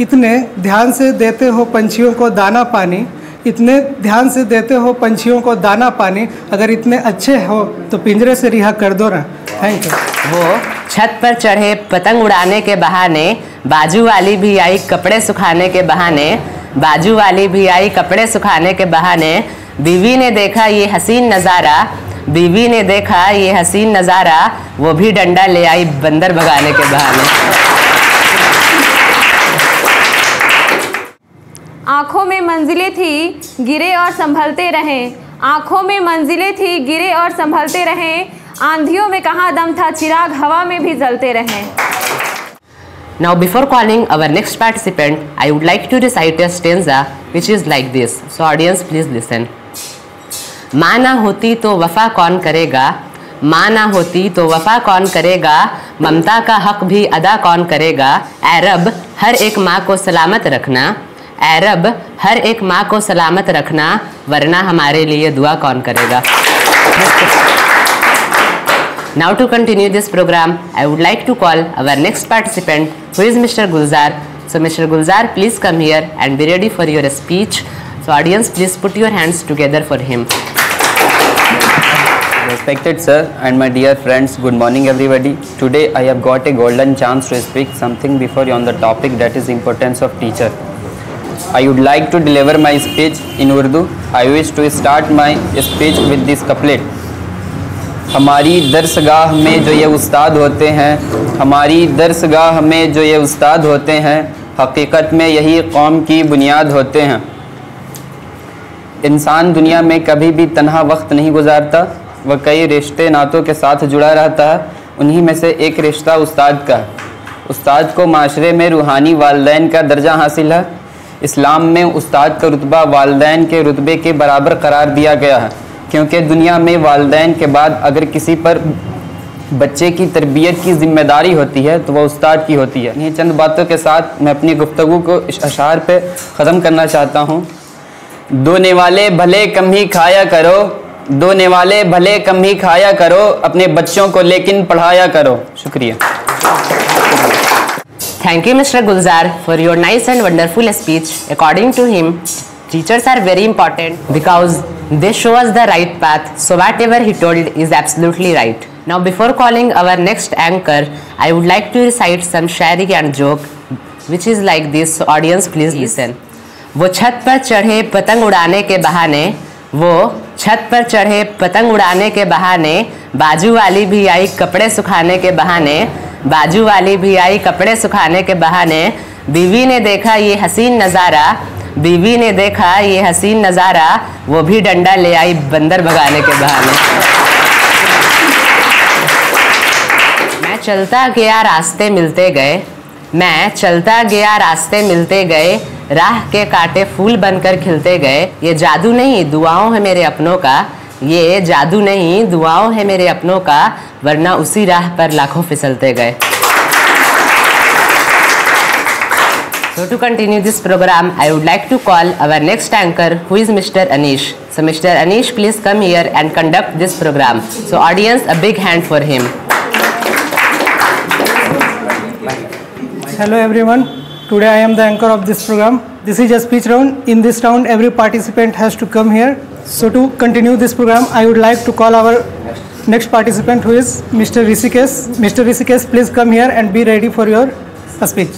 इतने ध्यान से देते हो पंछियों को दाना पानी, इतने ध्यान से देते हो पंछियों को दाना पानी, अगर इतने अच्छे हो तो पिंजरे से रिहा कर दो ना। Thank you. वो छत पर चढ़े पतंग उड़ाने के बहाने, बाजू वाली भी आई कपड़े सुखाने के बहाने, बाजू वाली भी आई कपड़े सुखाने के बहाने, बीवी ने देखा ये हसीन नज़ारा, बीवी ने देखा ये हसीन नज़ारा, वो भी डंडा ले आई बंदर भगाने के बहाने। आँखों में मंजिलें थी गिरे और संभलते रहें, आँखों में मंजिलें थी गिरे और संभलते रहें, आंधियों में कहाँ दम था चिराग हवा में भी जलते रहें। Now before calling our next participant, I would like to recite a stanza which is like this. So audience please listen. माँ ना होती तो वफ़ा कौन करेगा, माँ ना होती तो वफ़ा कौन करेगा, ममता का हक भी अदा कौन करेगा, ऐ रब हर एक माँ को सलामत रखना, ऐ रब हर एक माँ को सलामत रखना, वरना हमारे लिए दुआ कौन करेगा। Now to continue this program, I would like to call our next participant who is Mr. Gulzar. So Mr. Gulzar, please come here and be ready for your speech. So audience, please put your hands together for him. Respected sir and my dear friends, good morning everybody. Today I have got a golden chance to speak something before you on the topic that is importance of teacher. I would like to deliver my speech in Urdu. I wish to start my speech with this couplet. हमारी दरसगाह में जो ये उस्ताद होते हैं, हमारी दरसगाह में जो ये उस्ताद होते हैं, हकीकत में यही कौम की बुनियाद होते हैं। इंसान दुनिया में कभी भी तन्हा वक्त नहीं गुजारता, वह कई रिश्ते नातों के साथ जुड़ा रहता है। उन्हीं में से एक रिश्ता उस्ताद का है। उस्ताद को माशरे में रूहानी वालिदैन का दर्जा हासिल है। इस्लाम में उस्ताद का रुतबा वालिदैन के रुतबे के बराबर करार दिया गया है, क्योंकि दुनिया में वालिदैन के बाद अगर किसी पर बच्चे की तरबियत की जिम्मेदारी होती है तो वह उस्ताद की होती है। इन्हीं चंद बातों के साथ मैं अपनी गुफ्तगू को इस अशार पे ख़त्म करना चाहता हूँ। दोने वाले भले कम ही खाया करो, दोने वाले भले कम ही खाया करो, अपने बच्चों को लेकिन पढ़ाया करो। शुक्रिया। Thank you Mr. Gulzar for your nice and wonderful speech. According to him, teachers are very important because they show us the right path, so whatever he told is absolutely right. Now before calling our next anchor, I would like to recite some Shayari and joke which is like this. So audience please listen. वो छत पर चढ़े पतंग उड़ाने के बहाने, वो छत पर चढ़े पतंग उड़ाने के बहाने, बाजू वाली भी आई कपड़े सुखाने के बहाने, बाजू वाली भी आई कपड़े सुखाने के बहाने, बीवी ने देखा ये हसीन नज़ारा, बीवी ने देखा ये हसीन नज़ारा, वो भी डंडा ले आई बंदर भगाने के बहाने। मैं चलता गया रास्ते मिलते गए, मैं चलता गया रास्ते मिलते गए, राह के कांटे फूल बनकर खिलते गए। ये जादू नहीं दुआओं है मेरे अपनों का, ये जादू नहीं दुआओं है मेरे अपनों का, वरना उसी राह पर लाखों फिसलते गए। So to continue this program, I would like to call our next anchor who is Mr. Anish. So Mr. Anish, please come here and conduct this program. So audience, a big hand for him. Hello everyone. Today I am the anchor of this program. This is a speech round. In this round, every participant has to come here. So to continue this program, I would like to call our next participant who is Mr. Rishikesh. Mr. Rishikesh, please come here and be ready for your speech.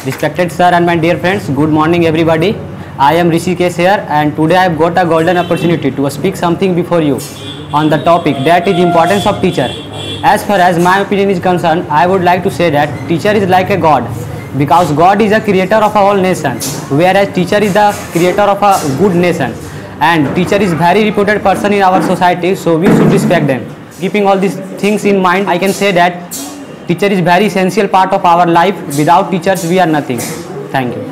Respected sir and my dear friends, good morning everybody. I am Rishikesh here and today I have got a golden opportunity to speak something before you on the topic that is importance of teacher. As far as my opinion is concerned, I would like to say that teacher is like a god, because God is a creator of a whole nation, whereas teacher is the creator of a good nation, and teacher is very reputed person in our society, so we should respect them. Keeping all these things in mind, I can say that teacher is very essential part of our life. Without teachers, we are nothing. Thank you.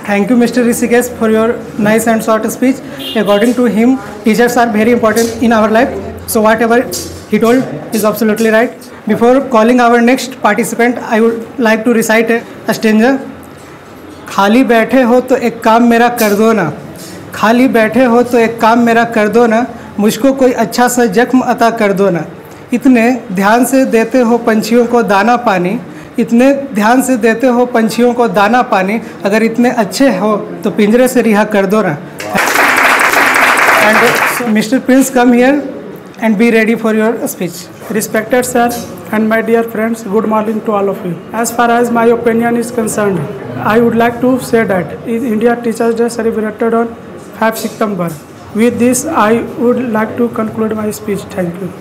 Thank you, Mr. Rishikesh, for your nice and short speech. According to him, teachers are very important in our life. So whatever he told is absolutely right. Before calling our next participant, I would like to recite a stanza. खाली बैठे हो तो एक काम मेरा कर दो ना, खाली बैठे हो तो एक काम मेरा कर दो ना, मुझको कोई अच्छा सा जख्म अता कर दो ना। इतने ध्यान से देते हो पंछियों को दाना पानी, इतने ध्यान से देते हो पंछियों को दाना पानी, अगर इतने अच्छे हो तो पिंजरे से रिहा कर दो ना। And mister Prince come here and be ready for your speech. Respected sir and my dear friends, good morning to all of you. As far as my opinion is concerned, I would like to say that India Teachers Day celebrated on 5 September. With this, I would like to conclude my speech. Thank you.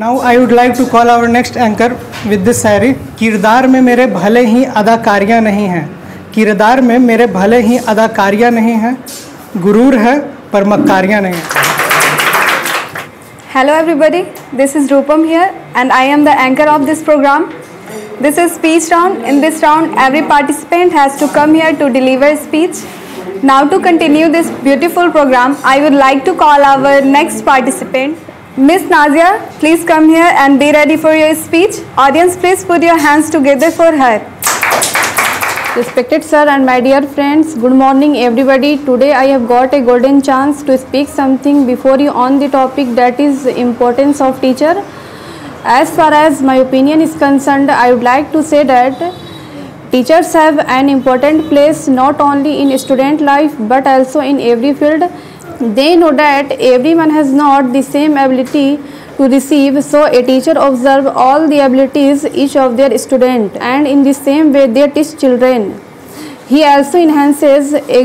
Now I would like to call our next anchor with this शायरी। किरदार में मेरे भले ही अदाकारियाँ नहीं हैं, किरदार में मेरे भले ही अदाकारियाँ नहीं हैं, गुरूर है पर मक्कारियाँ नहीं हैं। Hello everybody, this is Rupam here and I am the anchor of this program. This is speech round. In this round, every participant has to come here to deliver a speech. Now to continue this beautiful program, I would like to call our next participant. Miss Nazia, please come here and be ready for your speech. Audience, please put your hands together for her. Respected sir and my dear friends, good morning everybody. Today I have got a golden chance to speak something before you on the topic that is importance of teacher. As far as my opinion is concerned, I would like to say that teachers have an important place not only in student life but also in every field. They know that everyone has not the same ability to receive, so a teacher observe all the abilities each of their student and in the same way they teach children. He also enhances a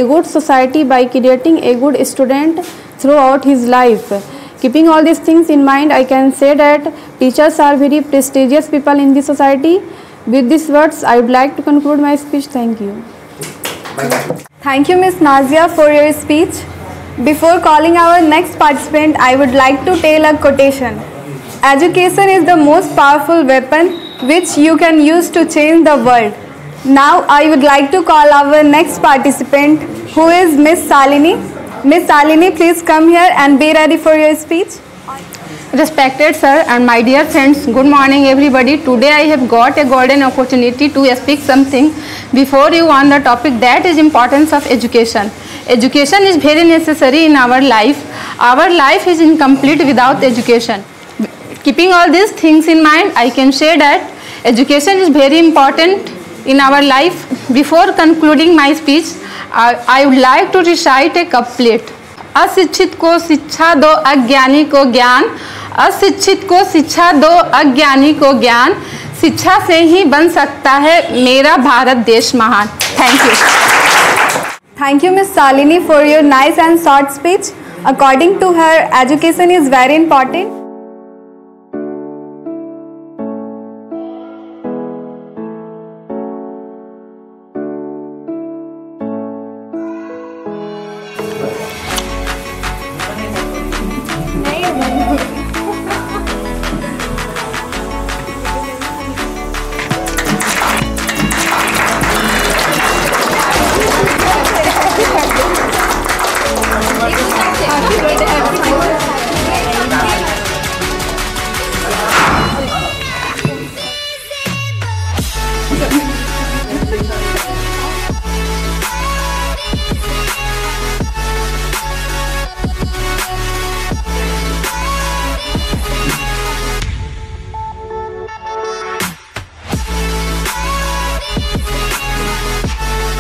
good society by creating a good student throughout his life. Keeping all these things in mind, I can say that teachers are very prestigious people in the society. With these words, I would like to conclude my speech. Thank you. Thank you, Miss Nazia, for your speech. Before calling our next participant, I would like to tell a quotation. Education is the most powerful weapon which you can use to change the world. Now I would like to call our next participant, who is Miss Salini. Miss Salini, please come here and be ready for your speech. Respected sir and my dear friends, good morning everybody. Today I have got a golden opportunity to speak something before you on the topic that is importance of education. Education is very necessary in our life. Our life is incomplete without education. Keeping all these things in mind, I can say that education is very important in our life. Before concluding my speech, I would like to recite a couplet. अशिक्षित को शिक्षा दो, अज्ञानी को ज्ञान। अशिक्षित को शिक्षा दो, अज्ञानी को ज्ञान। शिक्षा से ही बन सकता है मेरा भारत देश महान। Thank you. Thank you, Miss Salini, for your nice and short speech. According to her, education is very important.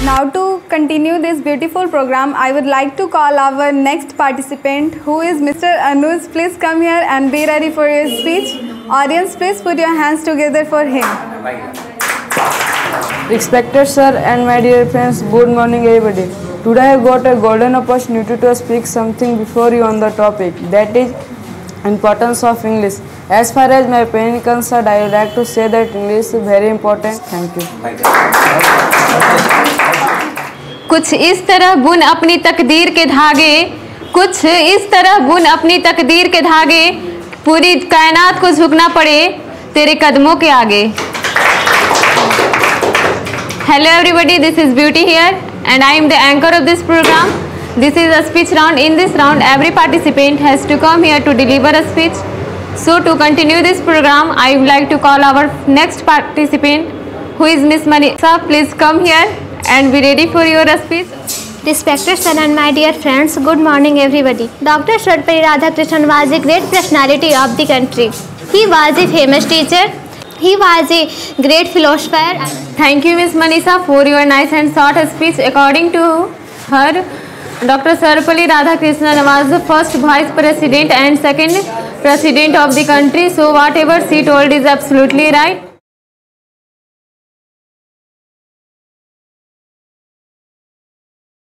Now to continue this beautiful program, I would like to call our next participant, who is Mr. Anuj. Please come here and be ready for your speech. Audience, please put your hands together for him. Respected sir and my dear friends, good morning everybody. Today I have got a golden opportunity to speak something before you on the topic, that is importance of English. As far as my opinion is concerned, I would like to say that English is very important. Thank you. कुछ इस तरह बुन अपनी तकदीर के धागे, कुछ इस तरह बुन अपनी तकदीर के धागे, पूरी कायनात को झुकना पड़े तेरे कदमों के आगे। Hello everybody, this is Beauty here and I am the anchor of this program. This is a speech round. In this round, every participant has to come here to deliver a speech. So to continue this program, I would like to call our next participant, who is Miss Manisa. Please come here and be ready for your speech. Respected sir and my dear friends, good morning everybody. Dr. Sarvapalli Radhakrishnan was a great personality of the country. He was a famous teacher. He was a great philosopher. Thank you, Miss Manisha, for your nice and short speech. According to her, Dr. Sarvepalli Radhakrishnan was the first vice president and second president of the country. So whatever she told is absolutely right.